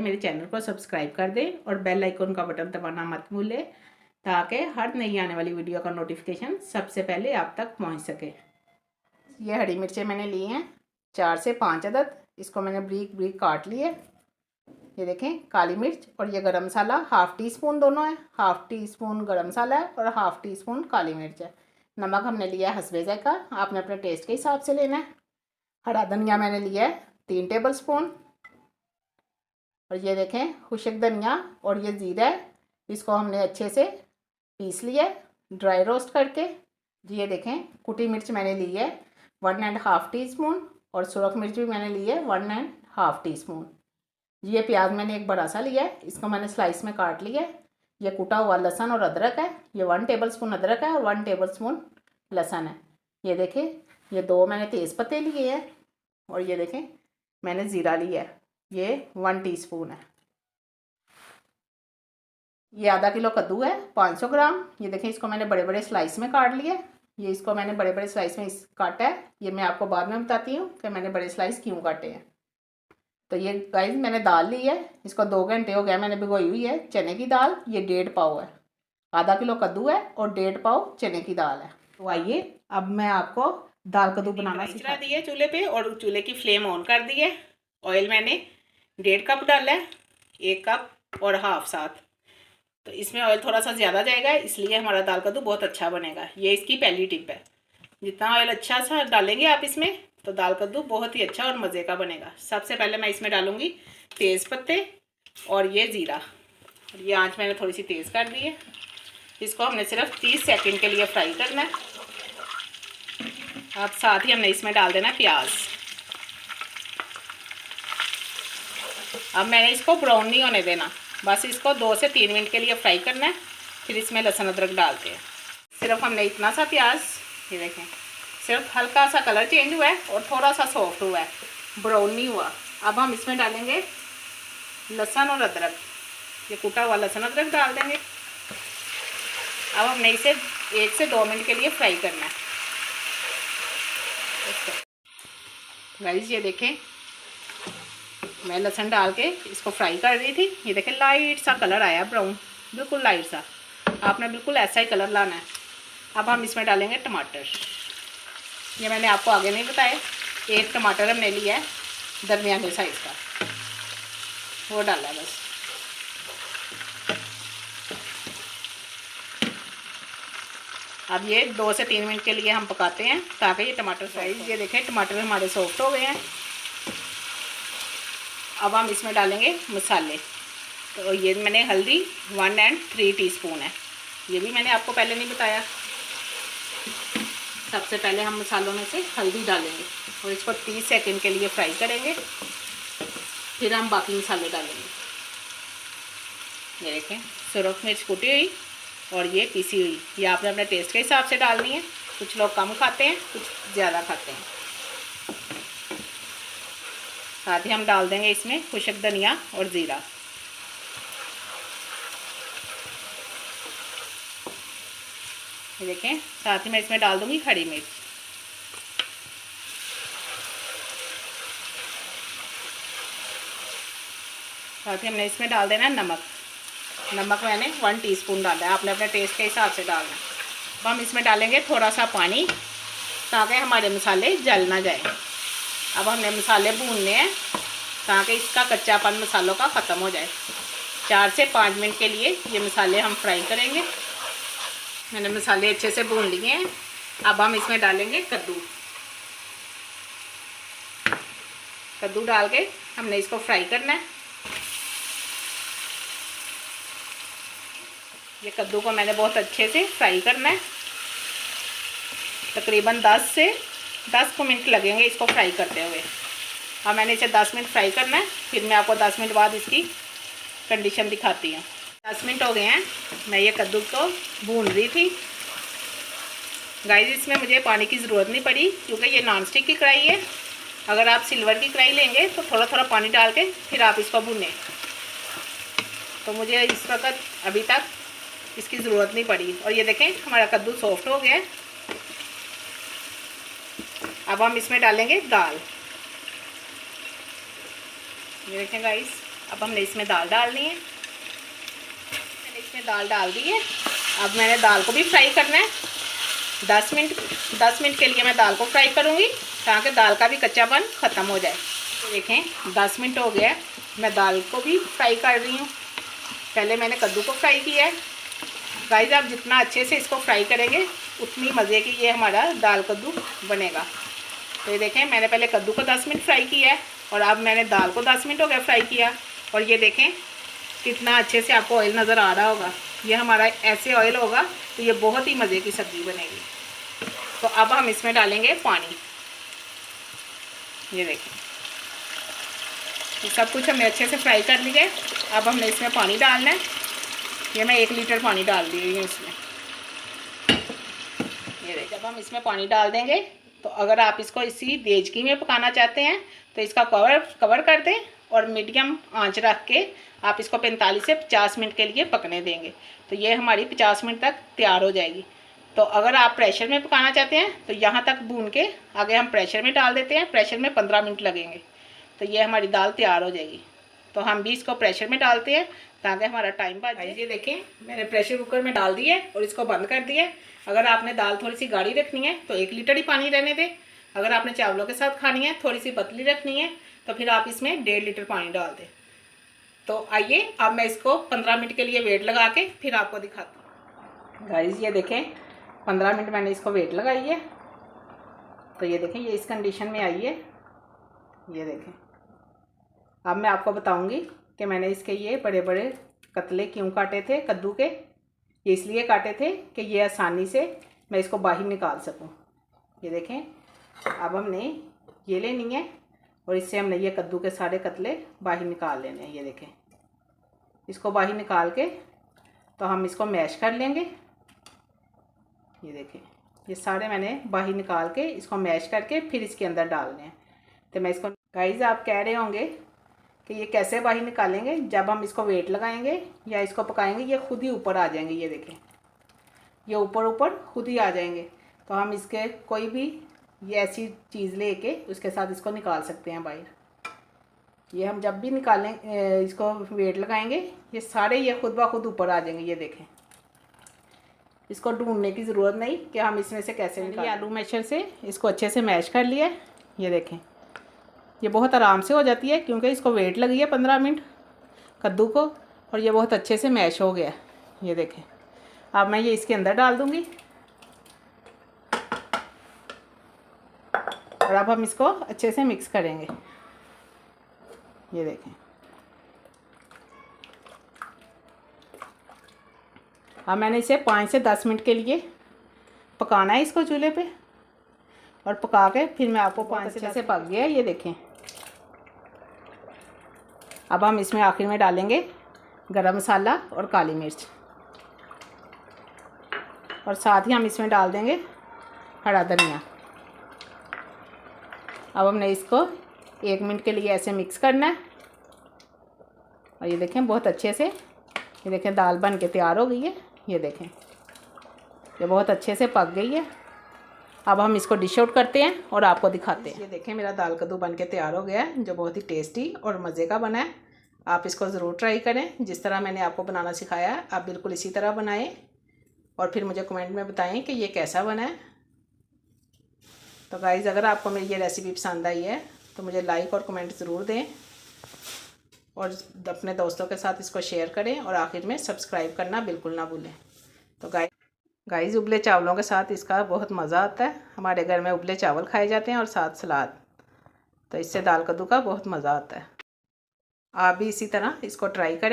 मेरे चैनल को सब्सक्राइब कर दें और बेल आइकन का बटन दबाना मत भूलें ताकि हर नई आने वाली वीडियो का नोटिफिकेशन सबसे पहले आप तक पहुंच सके। ये हरी मिर्चें मैंने ली हैं 4 से 5 अदद। इसको मैंने ब्रीक ब्रीक काट लिए। ये देखें काली मिर्च और ये गरम मसाला हाफ़ टी स्पून दोनों है। हाफ़ टी स्पून गरम मसाला है और हाफ़ टी स्पून काली मिर्च है। नमक हमने लिया है हस्बे ज़ायक़ा, आपने अपने टेस्ट के हिसाब से लेना है। हरा धनिया मैंने लिया है 3 टेबल स्पून। और ये देखें खुशक धनिया और ये ज़ीरा है, इसको हमने अच्छे से पीस लिया ड्राई रोस्ट करके। ये देखें कुटी मिर्च मैंने ली है 1.5 टीस्पून और सुरख मिर्च भी मैंने ली है 1.5 टीस्पून। ये प्याज मैंने एक बड़ा सा लिया है, इसको मैंने स्लाइस में काट लिया है। ये कुटा हुआ लहसुन और अदरक है, ये 1 टेबल स्पून अदरक है और 1 टेबल स्पून लहसुन है। ये देखें ये 2 मैंने तेज़ पत्ते लिए हैं और ये देखें मैंने ज़ीरा लिया है, ये 1 टीस्पून है। ये आधा किलो कद्दू है 500 ग्राम। ये देखें इसको मैंने बड़े बड़े स्लाइस में काट लिया। ये इसको मैंने बड़े बड़े स्लाइस में काटा है, ये मैं आपको बाद में बताती हूँ कि मैंने बड़े स्लाइस क्यों काटे हैं। तो ये गाइस मैंने दाल ली है, इसको 2 घंटे हो गया मैंने भिगोई हुई है। चने की दाल ये 1.5 पाव है। आधा किलो कद्दू है और 1.5 पाव चने की दाल है। तो आइए अब मैं आपको दाल कद्दू बनाना सिखा दी है चूल्हे पे और चूल्हे की फ्लेम ऑन कर दी है। ऑयल मैंने 1.5 कप डाला है, 1 कप और हाफ साथ। तो इसमें ऑयल थोड़ा सा ज़्यादा जाएगा, इसलिए हमारा दाल कद्दू बहुत अच्छा बनेगा। ये इसकी पहली टिप है। जितना ऑयल अच्छा सा डालेंगे आप इसमें तो दाल कद्दू बहुत ही अच्छा और मज़े का बनेगा। सबसे पहले मैं इसमें डालूँगी तेज़ पत्ते और ये ज़ीरा। और ये आंच मैंने थोड़ी सी तेज़ कर दी है। इसको हमने सिर्फ 30 सेकंड के लिए फ्राई करना है। अब साथ ही हमने इसमें डाल देना प्याज। अब मैंने इसको ब्राउन नहीं होने देना, बस इसको 2 से 3 मिनट के लिए फ्राई करना है। फिर इसमें लहसुन अदरक डालते हैं। सिर्फ हमने इतना सा प्याज, ये देखें सिर्फ हल्का सा कलर चेंज हुआ है और थोड़ा सा सॉफ्ट हुआ है, ब्राउन नहीं हुआ। अब हम इसमें डालेंगे लहसुन और अदरक, ये कूटा हुआ लहसुन अदरक डाल देंगे। अब हमने इसे 1 से 2 मिनट के लिए फ्राई करना है। गाइस ये देखें मैं लहसुन डाल के इसको फ्राई कर रही थी। ये देखें लाइट सा कलर आया ब्राउन, बिल्कुल लाइट सा। आपने बिल्कुल ऐसा ही कलर लाना है। अब हम इसमें डालेंगे टमाटर। ये मैंने आपको आगे नहीं बताया, 1 टमाटर हमने लिया है दरमियाने साइज़ का, वो डाला है बस। अब ये 2 से 3 मिनट के लिए हम पकाते हैं ताकि ये टमाटर साइज, ये देखें टमाटर हमारे सॉफ्ट हो गए हैं। अब हम इसमें डालेंगे मसाले। तो ये मैंने हल्दी 1.3 टीस्पून है, ये भी मैंने आपको पहले नहीं बताया। सबसे पहले हम मसालों में से हल्दी डालेंगे और इसको 30 सेकंड के लिए फ्राई करेंगे। फिर हम बाकी मसाले डालेंगे। ये देखें सुरख मिर्च कुटी हुई और ये पीसी हुई, ये आपने अपने टेस्ट के हिसाब से डालनी है। कुछ लोग कम खाते हैं, कुछ ज़्यादा खाते हैं। साथ ही हम डाल देंगे इसमें खुशक धनिया और ज़ीरा। ये देखें साथ ही मैं इसमें डाल दूंगी हरी मिर्च। साथ ही हमने इसमें डाल देना है नमक। नमक मैंने 1 टीस्पून डाला है, आपने अपने टेस्ट के हिसाब से डालना है। अब हम इसमें डालेंगे थोड़ा सा पानी ताकि हमारे मसाले जल ना जाए। अब हमने मसाले भूनने हैं ताकि इसका कच्चापन मसालों का ख़त्म हो जाए। 4 से 5 मिनट के लिए ये मसाले हम फ्राई करेंगे। मैंने मसाले अच्छे से भून लिए हैं। अब हम इसमें डालेंगे कद्दू। कद्दू डाल के हमने इसको फ्राई करना है। ये कद्दू को मैंने बहुत अच्छे से फ्राई करना है। तकरीबन 10 को मिनट लगेंगे इसको फ्राई करते हुए। अब मैंने इसे 10 मिनट फ्राई करना है, फिर मैं आपको 10 मिनट बाद इसकी कंडीशन दिखाती हूँ। 10 मिनट हो गए हैं, मैं ये कद्दू को भून रही थी। गाइस इसमें मुझे पानी की ज़रूरत नहीं पड़ी क्योंकि ये नॉन स्टिक की कढ़ाई है। अगर आप सिल्वर की कढ़ाई लेंगे तो थोड़ा थोड़ा पानी डाल के फिर आप इसको भूनें। तो मुझे इस वक्त अभी तक इसकी ज़रूरत नहीं पड़ी। और ये देखें हमारा कद्दू सॉफ्ट हो गया। अब हम इसमें डालेंगे दाल। ये देखें गाइस अब हमने इसमें दाल डालनी है। मैंने इसमें दाल डाल दी है। अब मैंने दाल को भी फ्राई करना है 10 मिनट के लिए मैं दाल को फ्राई करूँगी ताकि दाल का भी कच्चापन ख़त्म हो जाए। तो देखें 10 मिनट हो गया, मैं दाल को भी फ्राई कर रही हूँ। पहले मैंने कद्दू को फ्राई किया है। गाइस आप जितना अच्छे से इसको फ्राई करेंगे उतनी मज़े की ये हमारा दाल कद्दू बनेगा। तो ये देखें मैंने पहले कद्दू को 10 मिनट फ्राई किया है और अब मैंने दाल को 10 मिनट हो गया फ्राई किया। और ये देखें कितना अच्छे से आपको ऑयल नज़र आ रहा होगा। ये हमारा ऐसे ऑयल होगा तो ये बहुत ही मज़े की सब्ज़ी बनेगी। तो अब हम इसमें डालेंगे पानी। ये देखें ये सब कुछ हमने अच्छे से फ्राई कर लिया है। अब हमने इसमें पानी डालना है। ये मैं 1 लीटर पानी डाल दी हूँ इसमें। ये देखें जब हम इसमें पानी डाल देंगे तो अगर आप इसको इसी देचकी में पकाना चाहते हैं तो इसका कवर कर दें और मीडियम आंच रख के आप इसको 45 से 50 मिनट के लिए पकने देंगे। तो ये हमारी 50 मिनट तक तैयार हो जाएगी। तो अगर आप प्रेशर में पकाना चाहते हैं तो यहाँ तक भून के आगे हम प्रेशर में डाल देते हैं। प्रेशर में 15 मिनट लगेंगे तो ये हमारी दाल तैयार हो जाएगी। तो हम भी इसको प्रेशर में डालते हैं ताकि हमारा टाइम बच जाए। ये देखें मैंने प्रेशर कुकर में डाल दिया और इसको बंद कर दिया। अगर आपने दाल थोड़ी सी गाढ़ी रखनी है तो 1 लीटर ही पानी रहने दें। अगर आपने चावलों के साथ खानी है थोड़ी सी पतली रखनी है तो फिर आप इसमें 1.5 लीटर पानी डाल दें। तो आइए अब मैं इसको 15 मिनट के लिए वेट लगा के फिर आपको दिखाती हूँ। गाइस ये देखें 15 मिनट मैंने इसको वेट लगाई है। तो ये देखें ये इस कंडीशन में आई है। ये देखें अब मैं आपको बताऊंगी कि मैंने इसके ये बड़े बड़े कतले क्यों काटे थे कद्दू के। ये इसलिए काटे थे कि ये आसानी से मैं इसको बाहर निकाल सकूं। ये देखें अब हमने ये लेनी है और इससे हमने ये कद्दू के सारे कतले बाहर निकाल लेने हैं। ये देखें इसको बाहर निकाल के तो हम इसको मैश कर लेंगे। ये देखें ये सारे मैंने बाहर निकाल के इसको मैश करके फिर इसके अंदर डालने हैं। तो मैं इसको गाइस आप कह रहे होंगे कि ये कैसे बाहर निकालेंगे। जब हम इसको वेट लगाएंगे या इसको पकाएंगे ये खुद ही ऊपर आ जाएंगे। ये देखें ये ऊपर खुद ही आ जाएंगे। तो हम इसके कोई भी ये ऐसी चीज़ लेके उसके साथ इसको निकाल सकते हैं बाहर। ये हम जब भी निकालें इसको वेट लगाएंगे ये सारे ये खुद ब खुद ऊपर आ जाएंगे। ये देखें इसको ढूंढने की ज़रूरत नहीं कि हम इसमें से कैसे निकालें। आलू मैशर से इसको अच्छे से मैश कर लिया। ये देखें ये बहुत आराम से हो जाती है क्योंकि इसको वेट लगी है 15 मिनट कद्दू को और ये बहुत अच्छे से मैश हो गया। ये देखें अब मैं ये इसके अंदर डाल दूँगी और अब हम इसको अच्छे से मिक्स करेंगे। ये देखें अब मैंने इसे 5 से 10 मिनट के लिए पकाना है इसको चूल्हे पे और पका के फिर मैं आपको 5 से पक गया। ये देखें अब हम इसमें आखिर में डालेंगे गरम मसाला और काली मिर्च और साथ ही हम इसमें डाल देंगे हरा धनिया। अब हमने इसको 1 मिनट के लिए ऐसे मिक्स करना है और ये देखें बहुत अच्छे से ये देखें दाल बन के तैयार हो गई है। ये देखें ये बहुत अच्छे से पक गई है। अब हम इसको डिश आउट करते हैं और आपको दिखाते हैं। ये देखें मेरा दाल कद्दू बन के तैयार हो गया है जो बहुत ही टेस्टी और मज़े का बना है। आप इसको ज़रूर ट्राई करें। जिस तरह मैंने आपको बनाना सिखाया है आप बिल्कुल इसी तरह बनाएं और फिर मुझे कमेंट में बताएं कि ये कैसा बना है। तो गाइज़ अगर आपको मेरी ये रेसिपी पसंद आई है तो मुझे लाइक और कमेंट ज़रूर दें और अपने दोस्तों के साथ इसको शेयर करें और आखिर में सब्सक्राइब करना बिल्कुल ना भूलें। तो गाइज़ उबले चावलों के साथ इसका बहुत मज़ा आता है। हमारे घर में उबले चावल खाए जाते हैं और साथ सलाद। तो इससे दाल कद्दू का बहुत मज़ा आता है। आप भी इसी तरह इसको ट्राई करें।